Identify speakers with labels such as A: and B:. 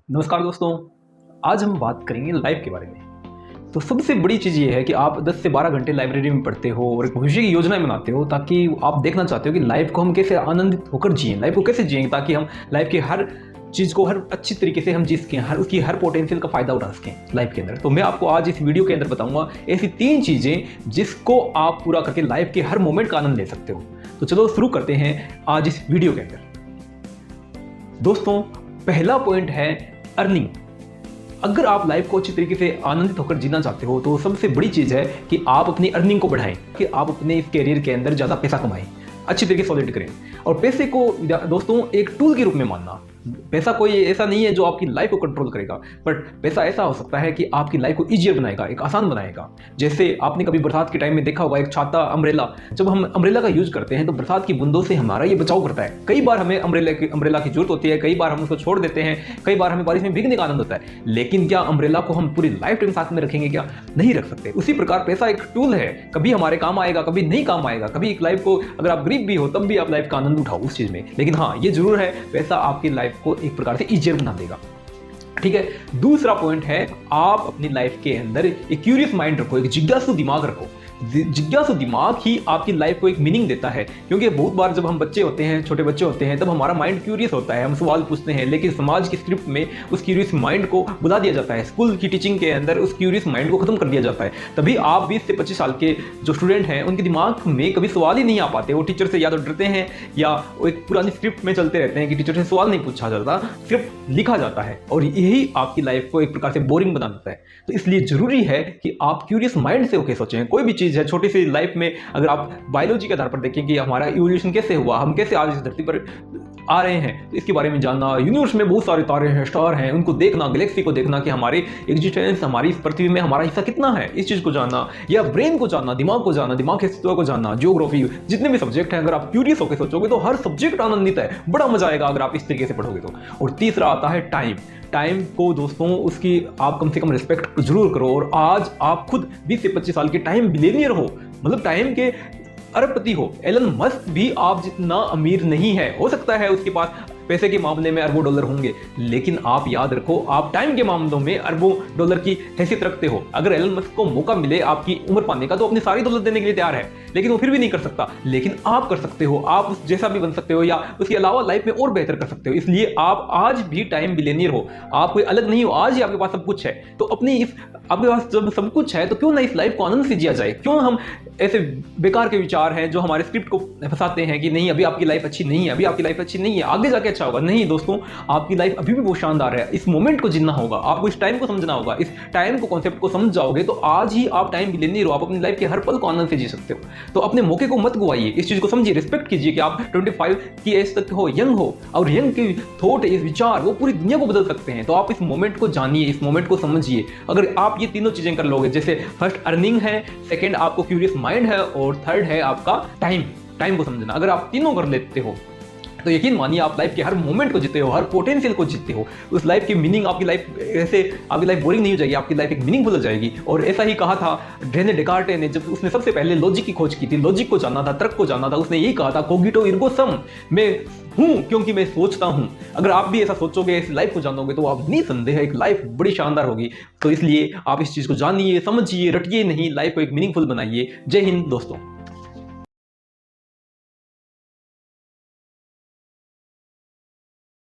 A: नमस्कार दोस्तों। आज हम बात करेंगे लाइफ के बारे में। तो सबसे बड़ी चीज़ ये है कि आप 10 से 12 घंटे लाइब्रेरी में पढ़ते हो और एक भविष्य की योजनाएं बनाते हो, ताकि आप देखना चाहते हो कि लाइफ को हम कैसे आनंदित होकर जिएं, लाइफ को कैसे जिएं, ताकि हम लाइफ के हर चीज़ को हर अच्छी तरीके से हम जी सकें, हर पोटेंशियल का फ़ायदा उठा सकें लाइफ के अंदर। तो मैं आपको आज इस वीडियो के अंदर बताऊंगा ऐसी 3 चीज़ें जिसको आप पूरा करके लाइफ के हर मोमेंट का आनंद ले सकते हो। तो चलो शुरू करते हैं आज इस वीडियो के अंदर। दोस्तों, पहला पॉइंट है अर्निंग। अगर आप लाइफ को अच्छी तरीके से आनंदित होकर जीना चाहते हो तो सबसे बड़ी चीज़ है कि आप अपनी अर्निंग को बढ़ाएं, कि आप अपने इस कैरियर के अंदर ज़्यादा पैसा कमाएं, अच्छी तरीके से सॉलिड करें। और पैसे को दोस्तों एक टूल के रूप में मानना। पैसा कोई ऐसा नहीं है जो आपकी लाइफ को कंट्रोल करेगा, बट पैसा ऐसा हो सकता है कि आपकी लाइफ को ईजियर बनाएगा, एक आसान बनाएगा। जैसे आपने कभी बरसात के टाइम में देखा होगा, एक छाता, अम्ब्रेला, जब हम अम्ब्रेला का यूज करते हैं तो बरसात की बूंदों से हमारा ये बचाव करता है। कई बार हमें अम्ब्रेला की जरूरत होती है, कई बार हम उसको छोड़ देते हैं, कई बार हमें बारिश में भीगने का आनंद होता है, लेकिन क्या अम्ब्रेला को हम पूरी लाइफ टाइम साथ में रखेंगे? क्या नहीं रख सकते। उसी प्रकार पैसा एक टूल है, कभी हमारे काम आएगा, कभी नहीं काम आएगा। कभी एक लाइफ को, अगर आप गरीब भी हो तब भी आप लाइफ का आनंद उठाओ उस चीज में। लेकिन हाँ, ये जरूर है, पैसा आपकी लाइफ को एक प्रकार से ईजियर बना देगा। ठीक है। दूसरा पॉइंट है, आप अपनी लाइफ के अंदर एक क्यूरियस माइंड रखो, एक जिज्ञासु दिमाग रखो। जिज्ञासु दिमाग ही आपकी लाइफ को एक मीनिंग देता है। क्योंकि बहुत बार जब हम बच्चे होते हैं, छोटे बच्चे होते हैं, तब हमारा माइंड क्यूरियस होता है, हम सवाल पूछते हैं, लेकिन समाज की स्क्रिप्ट में उस क्यूरियस माइंड को बुला दिया जाता है। स्कूल की टीचिंग के अंदर उस क्यूरियस माइंड को खत्म कर दिया जाता है। तभी आप 20 से 25 साल के जो स्टूडेंट हैं, उनके दिमाग में कभी सवाल ही नहीं आ पाते। वो टीचर से या तो डरते हैं या वो एक पुरानी स्क्रिप्ट में चलते रहते हैं कि टीचर से सवाल नहीं पूछा जाता, सिर्फ लिखा जाता है। और यही आपकी लाइफ को एक प्रकार से बोरिंग बना देता है। तो इसलिए जरूरी है कि आप क्यूरियस माइंड से होकर सोचें। कोई भी चीज़ है, छोटी सी लाइफ में अगर आप बायोलॉजी के आधार पर देखें कि हमारा इवोल्यूशन कैसे हुआ, हम कैसे आज इस धरती पर आ रहे हैं, तो इसके बारे में जानना। यूनिवर्स में बहुत सारे तारे हैं, स्टार हैं, उनको देखना, गैलेक्सी को देखना कि हमारी एग्जिस्टेंस, हमारी इस पृथ्वी में हमारा हिस्सा कितना है, इस चीज़ को जानना, या ब्रेन को जानना, दिमाग को जानना, दिमाग के अस्तित्व को जानना, ज्योग्राफी, जितने भी सब्जेक्ट हैं, अगर आप क्यूरियस होकर सोचोगे तो हर सब्जेक्ट आनंदित है, बड़ा मजा आएगा अगर आप इस तरीके से पढ़ोगे तो। और तीसरा आता है टाइम को दोस्तों, उसकी आप कम से कम रिस्पेक्ट जरूर करो। और आज आप खुद 20 से 25 साल के टाइम बिलियनियर हो, मतलब टाइम के अरबपति हो। एलन मस्क भी आप जितना अमीर नहीं है, हो सकता है उसके पास पैसे के मामले में अरबों डॉलर होंगे, लेकिन आप याद रखो, आप टाइम के मामलों में अरबों डॉलर की हैसियत रखते हो। अगर एलन मस्क को मौका मिले आपकी उम्र पाने का, तो अपनी सारी दौलत देने के लिए तैयार है, लेकिन वो फिर भी नहीं कर सकता। लेकिन आप कर सकते हो, आप उस जैसा भी बन सकते हो, या उसके अलावा लाइफ में और बेहतर कर सकते हो। इसलिए आप आज भी टाइम बिलियनियर हो, आप कोई अलग नहीं हो। आज ही आपके पास सब कुछ है, तो अपनी इस आपके पास जब सब कुछ है तो क्यों ना इस लाइफ को आनंद से जिया जाए। क्यों हम ऐसे बेकार के विचार हैं जो हमारे स्क्रिप्ट को फंसाते हैं कि नहीं, अभी आपकी लाइफ अच्छी नहीं है, अभी आपकी लाइफ अच्छी नहीं है, आगे जाके अच्छा होगा। नहीं दोस्तों, आपकी लाइफ अभी भी बहुत शानदार है। इस मोमेंट को जीना होगा, आपको इस टाइम को समझना होगा। इस टाइम को, कॉन्सेप्ट को समझ जाओगे तो आज ही आप टाइम बिलियनियर हो, आप अपनी लाइफ के हर पल को आनंद से जी सकते हो। तो अपने मौके को मत गवाइए, इस चीज को समझिए, रिस्पेक्ट कीजिए कि आप 25 की एज तक हो, यंग हो, और यंग के थॉट, इस विचार वो पूरी दुनिया को बदल सकते हैं। तो आप इस मोमेंट को जानिए, इस मोमेंट को समझिए। अगर आप ये तीनों चीजें कर लोगे, जैसे फर्स्ट अर्निंग है, सेकंड आपको क्यूरियस माइंड है, और थर्ड है आपका टाइम को समझना। अगर आप तीनों कर लेते हो तो यकीन मानिए आप लाइफ के हर मोमेंट को जीते हो, हर पोटेंशियल को जीते हो। उस लाइफ की मीनिंग, आपकी लाइफ बोरिंग नहीं हो जाएगी, आपकी लाइफ एक मीनिंगफुल हो जाएगी। और ऐसा ही कहा था रेने डेकार्टे ने, जब उसने सबसे पहले लॉजिक की खोज की थी, लॉजिक को जानना था, तर्क को जानना था। उसने यही कहा था, कोगिटो इर्गो सम, मैं हूं क्योंकि मैं सोचता हूं। अगर आप भी ऐसा सोचोगे, इस लाइफ को जानोगे, तो आप निसंदेह एक लाइफ बड़ी शानदार होगी। तो इसलिए आप इस चीज को जानिए, समझिए, रटिए नहीं, लाइफ को एक मीनिंगफुल बनाइए। जय हिंद दोस्तों।